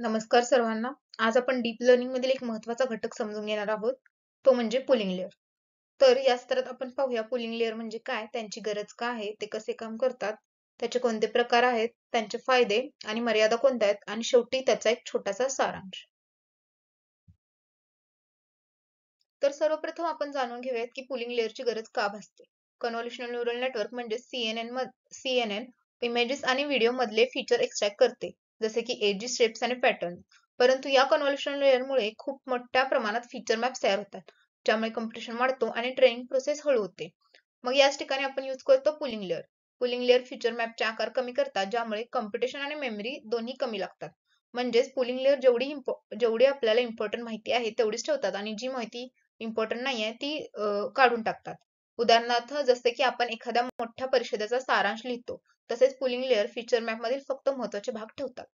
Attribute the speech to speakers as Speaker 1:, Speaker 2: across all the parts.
Speaker 1: नमस्कार सर्वांना. आज आपण डीप लर्निंग मधील एक महत्त्वाचा घटक समजून घेणार आहोत. तो म्हणजे पुलिंग लेयर. तर या सत्रात आपण पाहूया पुलिंग लेयर म्हणजे काय, त्यांची गरज का आहे, ते कसे काम करतात, त्याचे कोणते प्रकार आहेत, त्यांचे फायदे आणि मर्यादा कोणत्या आहेत आणि शेवटी त्याचा एक छोटासा सारांश. तर सर्वप्रथम आपण जाणून घेऊयात की पुलिंग लेयरची गरज का भासते. कन्व्होल्युशनल न्यूरल नेटवर्क म्हणजे सीएनएन इमेजेस आणि व्हिडिओ मधले फीचर एक्सट्रॅक्ट करते, जसे की एजेस, शेप्स आणि पॅटर्न. परंतु या कन्व्होल्युशनल लेयरमुळे खूप मोठ्या प्रमाणात फीचर मॅप्स तयार होतात, ज्यामुळे कम्प्युटेशन वाढतो आणि ट्रेनिंग प्रोसेस हळू होते. मग याच ठिकाणी आपण यूज करतो pooling layer. Pooling layer feature मॅपचे आकार कमी करतात, ज्यामुळे कम्प्युटेशन आणि मेमरी दोन्ही कमी लागतात. म्हणजेच पुलिंग लेयर जेवढी आपल्याला इम्पॉर्टंट माहिती आहे तेवढीच ठेवतात आणि जी माहिती इम्पॉर्टंट नाहीये ती काढून टाकतात. उदाहरणार्थ जसे की आपण एखाद्या मोठ्या परिषदेचा सारांश लिहितो, तसेच पुलिंग लेयर फीचर मॅप मधील फक्त महत्त्वाचे भाग ठेवतात.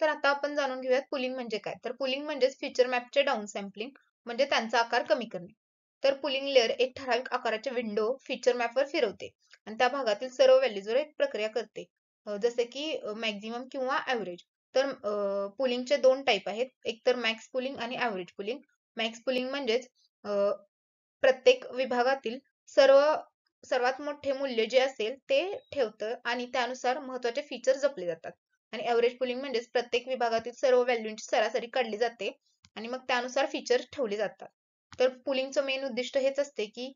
Speaker 1: तर आता आपण जाणून घेऊयात पुलिंग म्हणजे काय. तर पुलिंग म्हणजेच फीचर मॅपचे डाऊन सॅम्पलिंग, म्हणजे त्यांचा आकार कमी करणे. तर पुलिंग लेयर एक ठराविक आकाराचे विंडो फीचर मॅपवर फिरवते आणि त्या भागातील सर्व व्हॅल्यूजवर एक प्रक्रिया करते. जसे की मॅक्झिमम किंवा ऍव्हरेज. तर पुलिंगचे दोन टाईप आहेत, एक तर मॅक्स पुलिंग आणि ऍव्हरेज पुलिंग. मॅक्स पुलिंग म्हणजेच प्रत्येक विभागातील सर्व सर्वात मोठे मूल्य जे असेल ते ठेवतं आणि त्यानुसार महत्त्वाचे फीचर जपले जातात. आणि ऍव्हरेज पुलिंग म्हणजेच प्रत्येक विभागातील सर्व व्हॅल्यूंची सरासरी काढली जाते आणि मग त्यानुसार फीचर ठेवले जातात. तर पुलिंगचं मेन उद्दिष्ट हेच असते की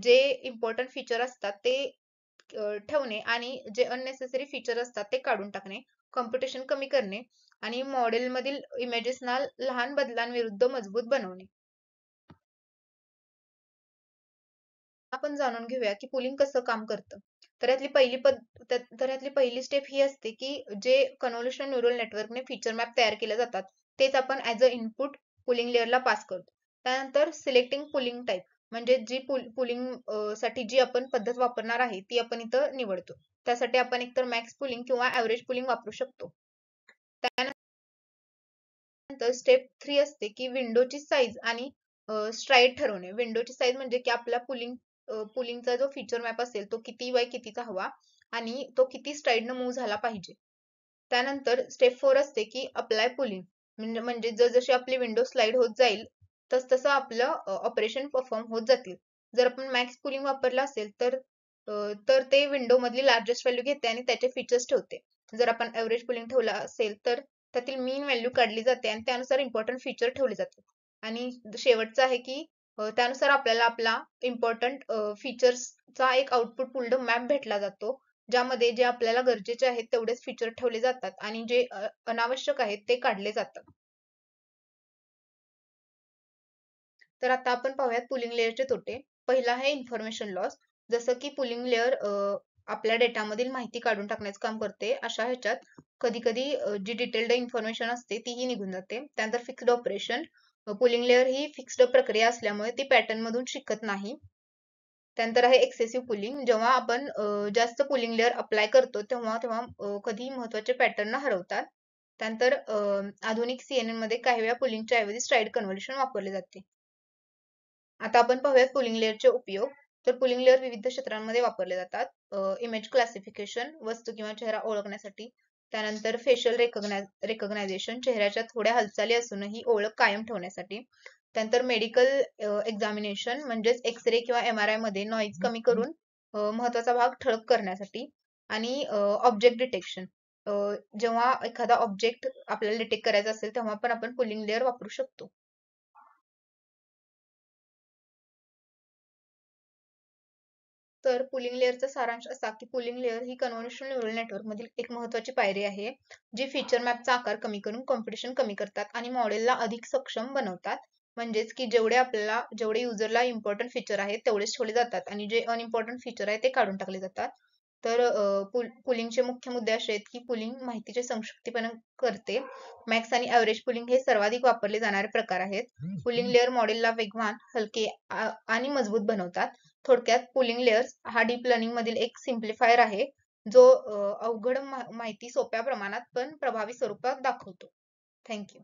Speaker 1: जे इम्पॉर्टंट फीचर असतात ते ठेवणे आणि जे अननेसेसरी फीचर असतात ते काढून टाकणे, कॉम्प्युटेशन कमी करणे आणि मॉडेलमधील इमेजेसना लहान बदलांविरुद्ध मजबूत बनवणे. आपण जाणून घेऊया की पुलिंग कसं काम करतं. तर यातली पहिली स्टेप ही असते की जे कन्व्होल्युशन न्यूरल नेटवर्कने फीचर मॅप तयार केले जातात, तेच आपण ऍज अ इनपुट पुलिंग लेअरला पास करतो. त्यानंतर सिलेक्टिंग पुलिंग टाईप, म्हणजे जी पुलिंग साठी जी आपण पद्धत वापरणार आहे ती आपण इथं निवडतो. त्यासाठी आपण एकतर मॅक्स पुलिंग किंवा ऍव्हरेज पुलिंग वापरू शकतो. त्यानंतर स्टेप 3 असते की विंडोची साईज आणि स्ट्राइड ठरवणे. विंडोची साईज म्हणजे की आपल्या पुलिंगचा जो फीचर मॅप असेल तो किती बाय कितीचा हवा आणि तो किती स्ट्राइडनं मूव्ह झाला पाहिजे. त्यानंतर स्टेप 4 असते की अप्लाय पुलिंग, म्हणजे जशी आपली विंडो स्लाइड होत जाईल तसं आपलं ऑपरेशन परफॉर्म होत जातील. जर आपण मॅक्स पुलिंग वापरला असेल तर ते विंडो मधली लार्जेस्ट व्हॅल्यू घेते आणि त्याचे फीचर्स ठेवते. जर आपण एव्हरेज पुलिंग ठेवला असेल तर त्यातील मीन व्हॅल्यू काढली जाते आणि त्यानुसार इम्पॉर्टंट फीचर ठेवले जातात. आणि शेवटचं आहे की त्यानुसार आपल्याला आपला इम्पॉर्टंट फीचर्सचा एक आउटपुट पुल्ड मॅप भेटला जातो, ज्यामध्ये जे आपल्याला गरजेचे आहेत तेवढेच फीचर ठेवले जातात आणि जे अनावश्यक आहेत ते काढले जातात. तर आता आपण पाहूयात पुलिंग लेयरचे तोटे. पहिला आहे इन्फॉर्मेशन लॉस. जसं की पुलिंग लेयर आपल्या डेटामधील माहिती काढून टाकण्याचं काम करते. अशा ह्याच्यात कधी कधी जी डिटेल्ड इन्फॉर्मेशन असते तीही निघून जाते. त्यानंतर फिक्स्ड ऑपरेशन. पुलिंग लेयर ही फिक्स्ड प्रक्रिया असल्यामुळे ती पॅटर्न मधून शिकत नाही. त्यानंतर आहे एक्सेसिव्ह पुलिंग. जेव्हा आपण जास्त पुलिंग लेयर अप्लाय करतो तेव्हा तेव्हा कधी महत्वाचे पॅटर्न हरवतात. त्यानंतर आधुनिक सीएनएन मध्ये काही वेळा पुलिंगच्या ऐवजी स्ट्राइड कन्व्हर्शन वापरले जाते. आता आपण पाहूयात पुलिंग लेयरचे उपयोग. तर पुलिंग लेयर विविध क्षेत्रांमध्ये वापरले जातात. इमेज क्लासिफिकेशन, वस्तू किंवा चेहरा ओळखण्यासाठी. त्यानंतर फेशियल रेकग्नायझेशन, चेहऱ्याच्या थोड्या हालचाली असूनही ओळख कायम ठेवण्यासाठी. त्यानंतर मेडिकल एक्झामिनेशन म्हणजेच एक्सरे किंवा एमआरआय मध्ये नॉईज कमी करून महत्वाचा भाग ठळक करण्यासाठी. आणि ऑब्जेक्ट डिटेक्शन, जेव्हा एखादा ऑब्जेक्ट आपल्याला डिटेक्ट करायचा असेल तेव्हा पण आपण पुलिंग लेयर वापरू शकतो. तर पुलिंग लेयरचा सारांश असा की पुलिंग लेयर ही कन्व्होल्युशनल न्यूरल नेटवर्क मधील एक महत्वाची पायरी आहे, जी फीचर मॅपचा आकार कमी करून कॉम्प्युटेशन कमी करतात आणि मॉडेलला अधिक सक्षम बनवतात. म्हणजेच की जेवढे युजरला इम्पॉर्टंट फीचर आहेत तेवढेच ठेवले जातात आणि जे अनइम्पॉर्टंट फीचर आहे ते काढून टाकले जातात. तर पुलिंगचे मुख्य मुद्दे असे आहेत की पुलिंग माहितीचे संक्षिप्तीकरण करते. मॅक्स आणि ऍव्हरेज पुलिंग हे सर्वाधिक वापरले जाणारे प्रकार आहेत. पुलिंग लेयर मॉडेलला वेगवान, हलके आणि मजबूत बनवतात. थोडक्यात पुलिंग लेयर्स हा डीप लर्निंग मधील एक सिम्प्लिफायर आहे, जो अवघड माहिती सोप्या प्रमाणात पण प्रभावी स्वरूपात दाखवतो. थँक्यू.